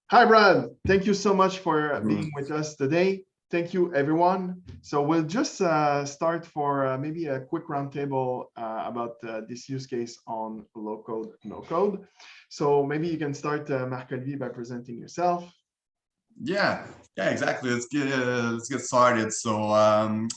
Hi, Brad. Thank you so much for being with us today. Thank you, everyone. So we'll just start for maybe a quick roundtable about this use case on low code, no code. So maybe you can start, Marc-Olivier, by presenting yourself. Yeah, exactly. Let's get started. So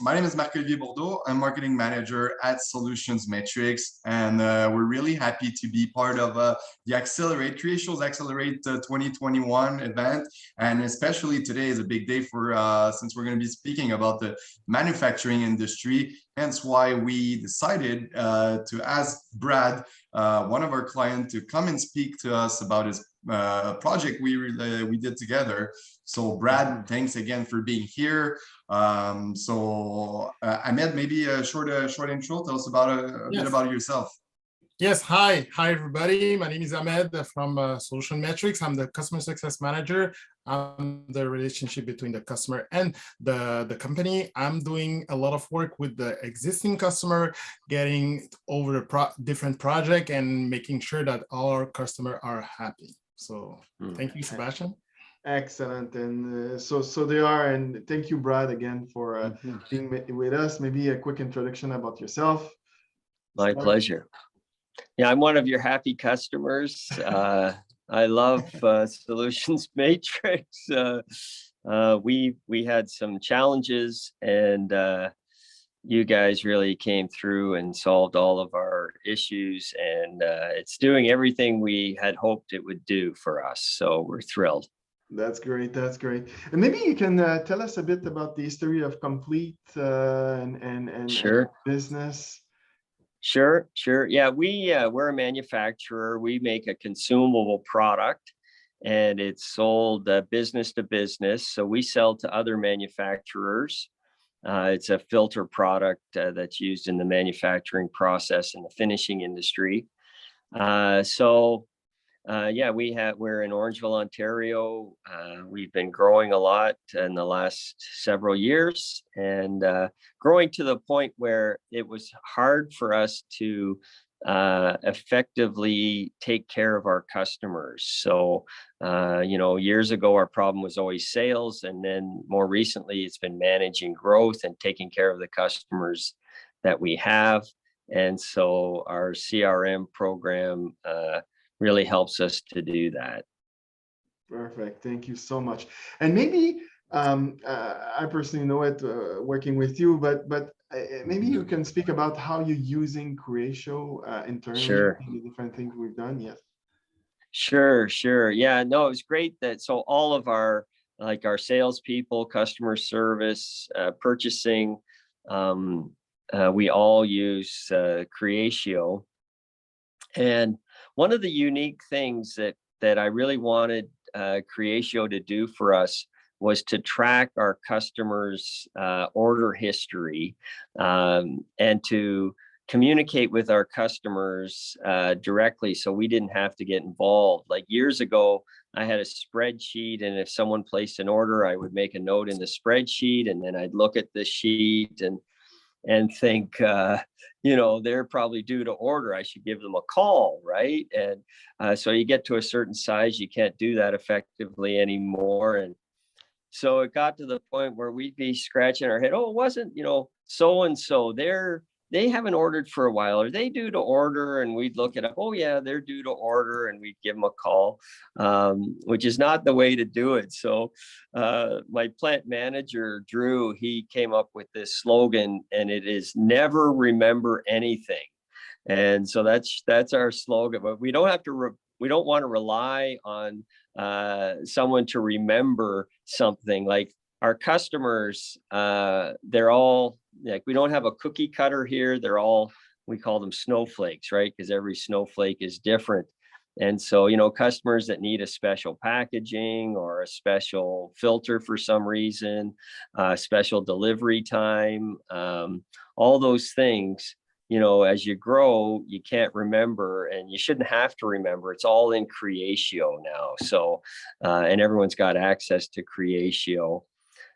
my name is Marc-Olivier Bourdeau. I'm marketing manager at Solutions Metrics, and we're really happy to be part of the Creatio's Accelerate 2021 event. And especially today is a big day for since we're going to be speaking about the manufacturing industry. Hence why we decided to ask Brad, one of our clients, to come and speak to us about his project we did together. So Brad, thanks again for being here. Ahmed, maybe a short intro. Tell us about a bit about yourself. Yes, hi everybody. My name is Ahmed from Solution Metrics. I'm the customer success manager. I'm the relationship between the customer and the company. I'm doing a lot of work with the existing customer, getting over the different project and making sure that all our customers are happy. So thank you, Sebastian. Excellent. And so they are. And thank you, Brad, again for being with us. Maybe a quick introduction about yourself. My pleasure. Yeah, I'm one of your happy customers. I love Solutions Matrix. We had some challenges, and you guys really came through and solved all of our issues, and it's doing everything we had hoped it would do for us. So we're thrilled. That's great. That's great. And maybe you can tell us a bit about the history of Complete and Sure. Business. Sure. Yeah, we're a manufacturer. We make a consumable product, and it's sold business to business. So we sell to other manufacturers. It's a filter product that's used in the manufacturing process in the finishing industry. We're in Orangeville, Ontario. We've been growing a lot in the last several years, and growing to the point where it was hard for us to effectively take care of our customers. So, years ago, our problem was always sales. And then more recently, it's been managing growth and taking care of the customers that we have. And so our CRM program really helps us to do that. Perfect. Thank you so much. And maybe I personally know it working with you, but maybe you can speak about how you're using Creatio internally. Sure. The different things we've done. Yes. Sure. Yeah, no, it was great that so all of our salespeople, customer service, purchasing, we all use Creatio. And one of the unique things that I really wanted Creatio to do for us was to track our customers' order history and to communicate with our customers directly, so we didn't have to get involved. Like years ago, I had a spreadsheet, and if someone placed an order, I would make a note in the spreadsheet, and then I'd look at the sheet and think, they're probably due to order. I should give them a call, right? And so you get to a certain size, you can't do that effectively anymore. And so it got to the point where we'd be scratching our head. Oh, it wasn't, so-and-so. They haven't ordered for a while. Are they due to order? And we'd look it up. Oh, yeah, they're due to order. And we'd give them a call, which is not the way to do it. So my plant manager, Drew, he came up with this slogan, and it is never remember anything. And so that's our slogan. But we don't have to, we don't want to rely on someone to remember something. Like our customers, they're all, like, we don't have a cookie cutter here. They're all, we call them snowflakes, right? Because every snowflake is different. And so, customers that need a special packaging or a special filter for some reason, special delivery time, all those things, as you grow, you can't remember, and you shouldn't have to remember. It's all in Creatio now. So, and everyone's got access to Creatio.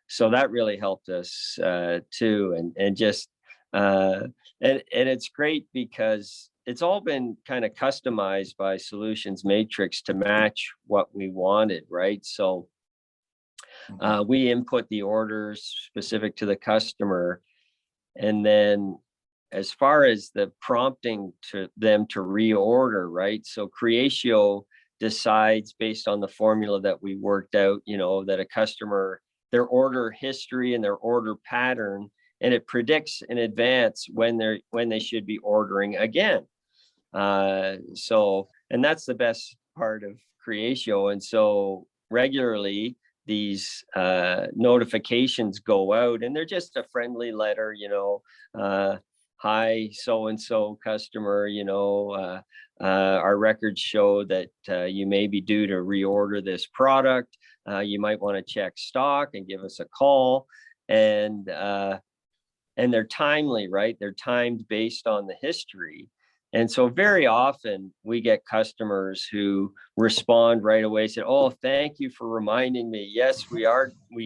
So that really helped us too, and it's great because it's all been kind of customized by Solutions Matrix to match what we wanted, right? So we input the orders specific to the customer, and then as far as the prompting to them to reorder, right? So Creatio decides based on the formula that we worked out, you know, that a customer, their order history and their order pattern, and it predicts in advance when they should be ordering again. So, and that's the best part of Creatio. And so regularly these notifications go out, and they're just a friendly letter, you know, hi, so-and-so customer, you know, our records show that you may be due to reorder this product. You might want to check stock and give us a call. And they're timely, right? They're timed based on the history. And so very often we get customers who respond right away, say, oh, thank you for reminding me. Yes, we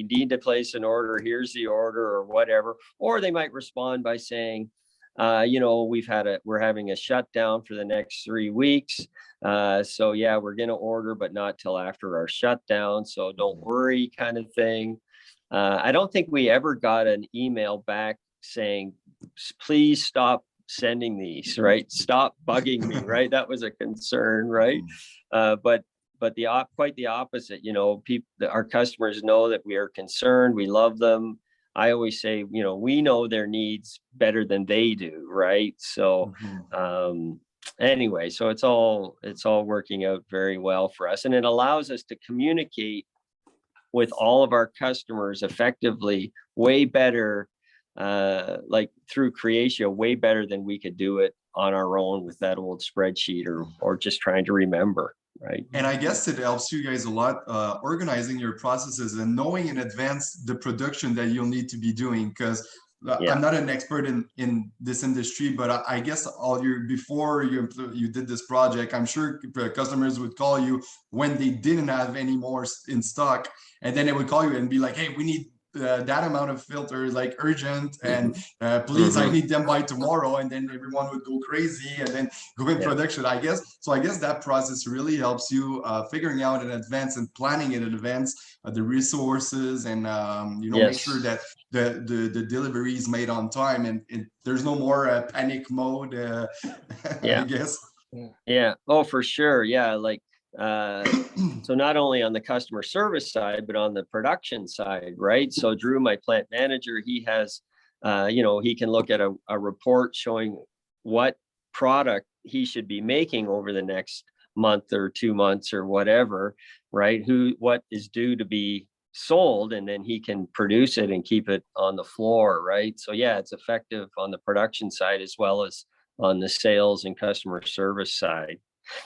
need to place an order. Here's the order, or whatever. Or they might respond by saying, you know, we're having a shutdown for the next 3 weeks. So yeah, we're going to order, but not till after our shutdown. So don't worry, kind of thing. I don't think we ever got an email back saying, please stop sending these, right? Stop bugging me, right? That was a concern, right? But quite the opposite. You know, our customers know that we are concerned. We love them. I always say, you know, we know their needs better than they do, right? So anyway, so it's all working out very well for us, and it allows us to communicate with all of our customers effectively, way better, like through Creatio, way better than we could do it on our own with that old spreadsheet or just trying to remember, right? And I guess it helps you guys a lot organizing your processes and knowing in advance the production that you'll need to be doing, because I'm not an expert in this industry, but I guess before you did this project, I'm sure customers would call you when they didn't have any more in stock, and then they would call you and be like, hey, we need that amount of filters, like urgent, and please, I need them by tomorrow. And then everyone would go crazy and then go in production, I guess. So I guess that process really helps you figuring out in advance and planning in advance the resources, and you know, make sure that the delivery is made on time, and there's no more panic mode, I guess. Yeah. Oh, for sure. Yeah. Like, so not only on the customer service side, but on the production side, right? So Drew, my plant manager, he has, you know, he can look at a report showing what product he should be making over the next month or 2 months or whatever, right? What is due to be sold, and then he can produce it and keep it on the floor, right? So yeah, it's effective on the production side as well as on the sales and customer service side.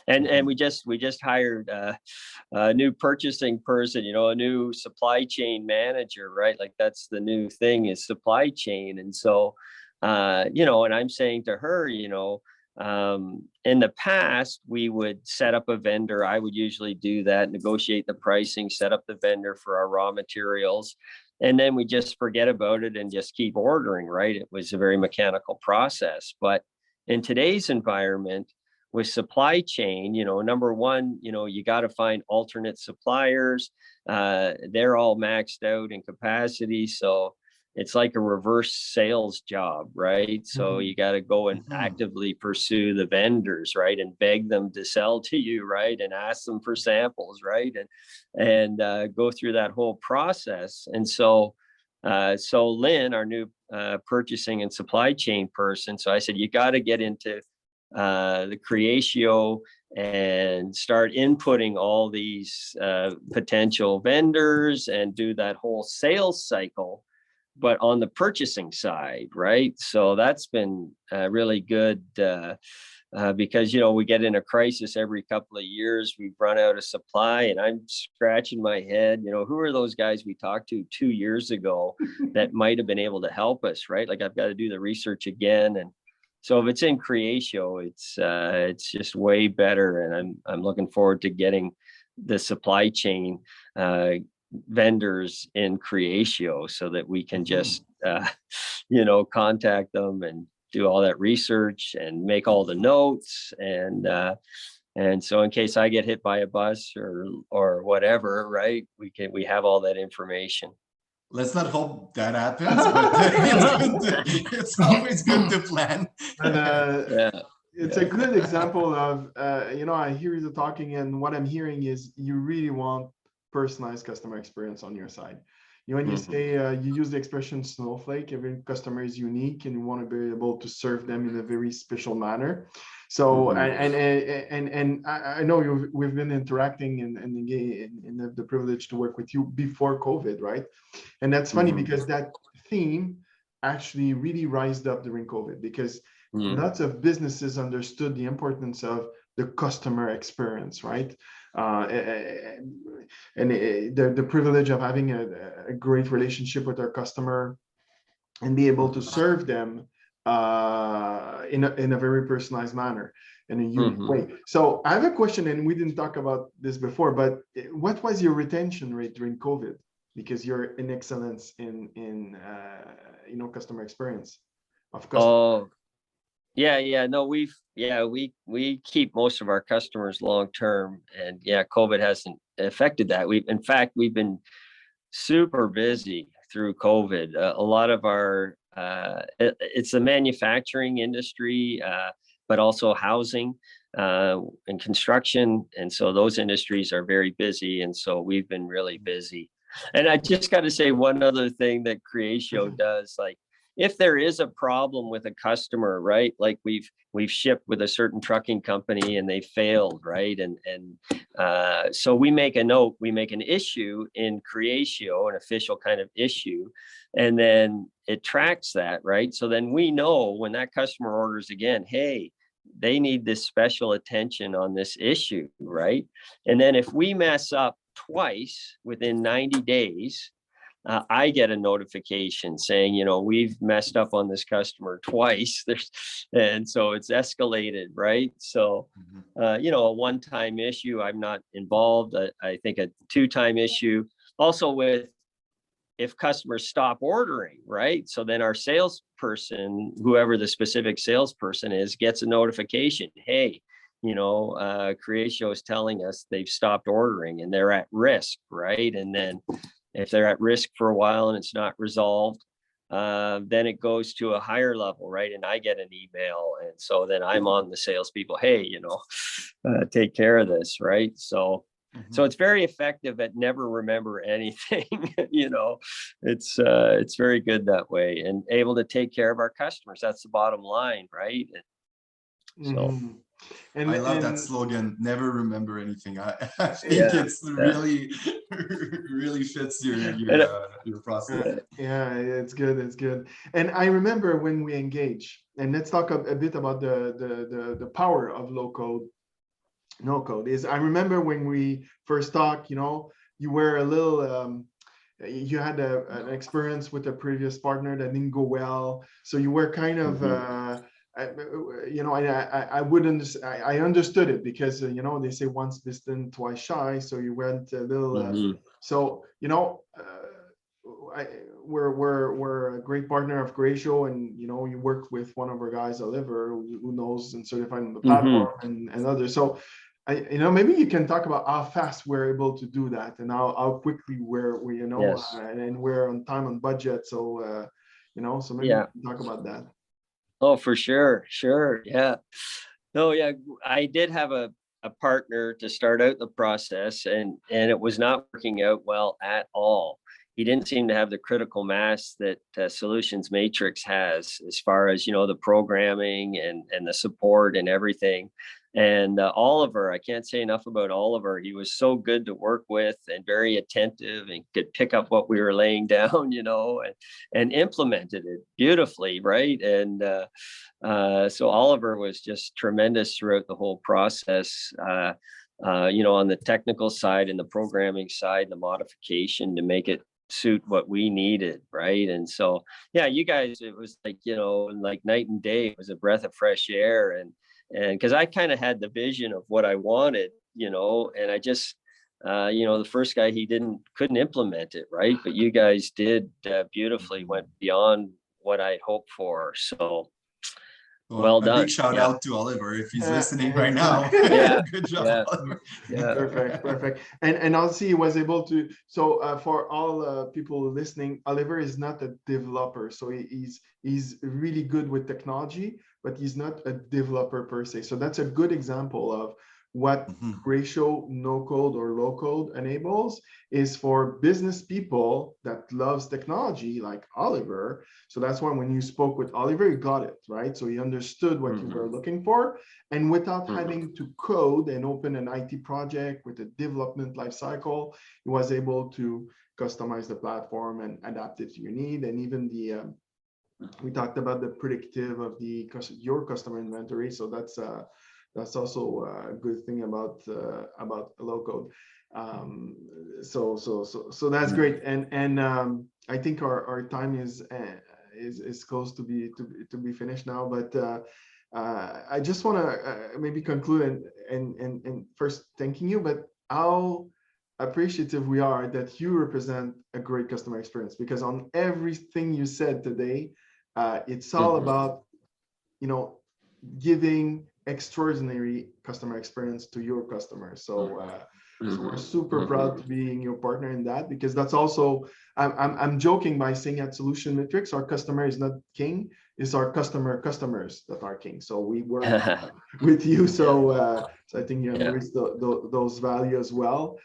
And we just hired a new purchasing person, you know, a new supply chain manager, right? Like that's the new thing, is supply chain. And so, you know, and I'm saying to her, you know, in the past, we would set up a vendor. I would usually do that, negotiate the pricing, set up the vendor for our raw materials, and then we just forget about it and just keep ordering, right? It was a very mechanical process. But in today's environment, with supply chain, you know, number one, you know, you got to find alternate suppliers. They're all maxed out in capacity. So it's like a reverse sales job, right? So you got to go and actively pursue the vendors, right? And beg them to sell to you, right? And ask them for samples, right? And go through that whole process. And so Lynn, our new purchasing and supply chain person, so I said, you got to get into the Creatio and start inputting all these potential vendors and do that whole sales cycle, but on the purchasing side, right? So that's been really good because, you know, we get in a crisis every couple of years. We've run out of supply, and I'm scratching my head, you know, who are those guys we talked to 2 years ago that might have been able to help us, right? Like I've got to do the research again. And so if it's in Creatio, it's just way better, and I'm looking forward to getting the supply chain vendors in Creatio so that we can just you know, contact them and do all that research and make all the notes. And so in case I get hit by a bus or whatever, right, we have all that information. Let's not hope that happens, but it's always good to plan. And, it's a good example of, I hear you talking, and what I'm hearing is you really want personalized customer experience on your side. When you say, you use the expression snowflake, every customer is unique and you want to be able to serve them in a very special manner. So, and I know we've been interacting and have the privilege to work with you before COVID, right? And that's funny because that theme actually really rised up during COVID, because lots of businesses understood the importance of the customer experience, right? And the privilege of having a great relationship with our customer and be able to serve them in a very personalized manner, in a unique way. So I have a question, and we didn't talk about this before, but what was your retention rate during COVID? Because you're an excellence in customer experience of customer. Oh, yeah, no, we keep most of our customers long term, and COVID hasn't affected that. In fact, we've been super busy through COVID. A lot of our it's the manufacturing industry, but also housing and construction, and so those industries are very busy, and so we've been really busy. And I just got to say one other thing that Creatio does, like, if there is a problem with a customer, right? Like we've shipped with a certain trucking company and they failed, right? And so we make a note, we make an issue in Creatio, an official kind of issue, and then it tracks that, right? So then we know when that customer orders again, hey, they need this special attention on this issue, right? And then if we mess up twice within 90 days, I get a notification saying, we've messed up on this customer twice. And so it's escalated, right? So, a one-time issue, I'm not involved. I think a two-time issue. Also with if customers stop ordering, right? So then our salesperson, whoever the specific salesperson is, gets a notification. Hey, Creatio is telling us they've stopped ordering and they're at risk, right? And then if they're at risk for a while and it's not resolved, then it goes to a higher level, right? And I get an email, and so then I'm on the salespeople. Hey, take care of this, right? So, so it's very effective at never remember anything. It's very good that way, and able to take care of our customers. That's the bottom line, right? So. And I love that slogan, never remember anything. I think it's really fits your process. Yeah, it's good. It's good. And I remember when we engage, and let's talk a bit about the power of low code, no code. I remember when we first talked, you were a little, you had an experience with a previous partner that didn't go well. So you were kind of, I understood it, because they say once bitten, twice shy. So you went a little. So we're a great partner of Creatio, and you worked with one of our guys, Oliver, who knows and certified on the platform, and others. So maybe you can talk about how fast we're able to do that, and how quickly we and we're on time, on budget. So so maybe you can talk about that. Oh, for sure. Sure. Yeah. No, yeah. I did have a partner to start out the process, and it was not working out well at all. He didn't seem to have the critical mass that Solutions Matrix has, as far as, the programming and the support and everything. And Oliver, I can't say enough about Oliver. He was so good to work with and very attentive, and could pick up what we were laying down, and implemented it beautifully, right? And so Oliver was just tremendous throughout the whole process, on the technical side and the programming side, the modification to make it suit what we needed, right? And so, you guys, it was like, like night and day. It was a breath of fresh air, and because I kind of had the vision of what I wanted, and I just, the first guy, he couldn't implement it, right? But you guys did beautifully, went beyond what I'd hoped for. So, Well a done. big shout Yeah. out to Oliver if he's Yeah, listening right now. Yeah, Good job, yeah. Oliver. Yeah. Perfect. And also he was able to, so for all people listening, Oliver is not a developer. So he's really good with technology, but he's not a developer per se. So that's a good example of what Creatio no code or low code enables is for business people that loves technology like Oliver. So that's why when you spoke with Oliver, you got it, right? So he understood what you were looking for, and without having to code and open an IT project with a development lifecycle, he was able to customize the platform and adapt it to your need. And even the we talked about the predictive of your customer inventory. So that's also a good thing about low code. So that's great. And I think our time is close to be finished now. But I just want to maybe conclude and first thanking you, but how appreciative we are that you represent a great customer experience, because on everything you said today, it's all about, giving extraordinary customer experience to your customers. So, so we're super proud to be your partner in that, because that's also, I'm joking by saying at Solution Metrics, our customer is not king, it's our customers that are king. So we work with you. So, so I think you embrace those values as well.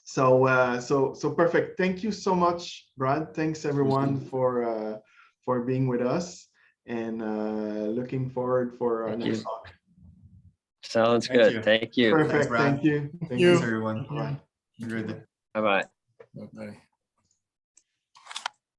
So perfect. Thank you so much, Brad. Thanks everyone for being with us, and looking forward for our next talk. Sounds good. Thank you. Perfect. Thanks, Brad. Thank you. Thank you. Thanks, everyone. Bye. Have a great day. Bye-bye. Bye-bye.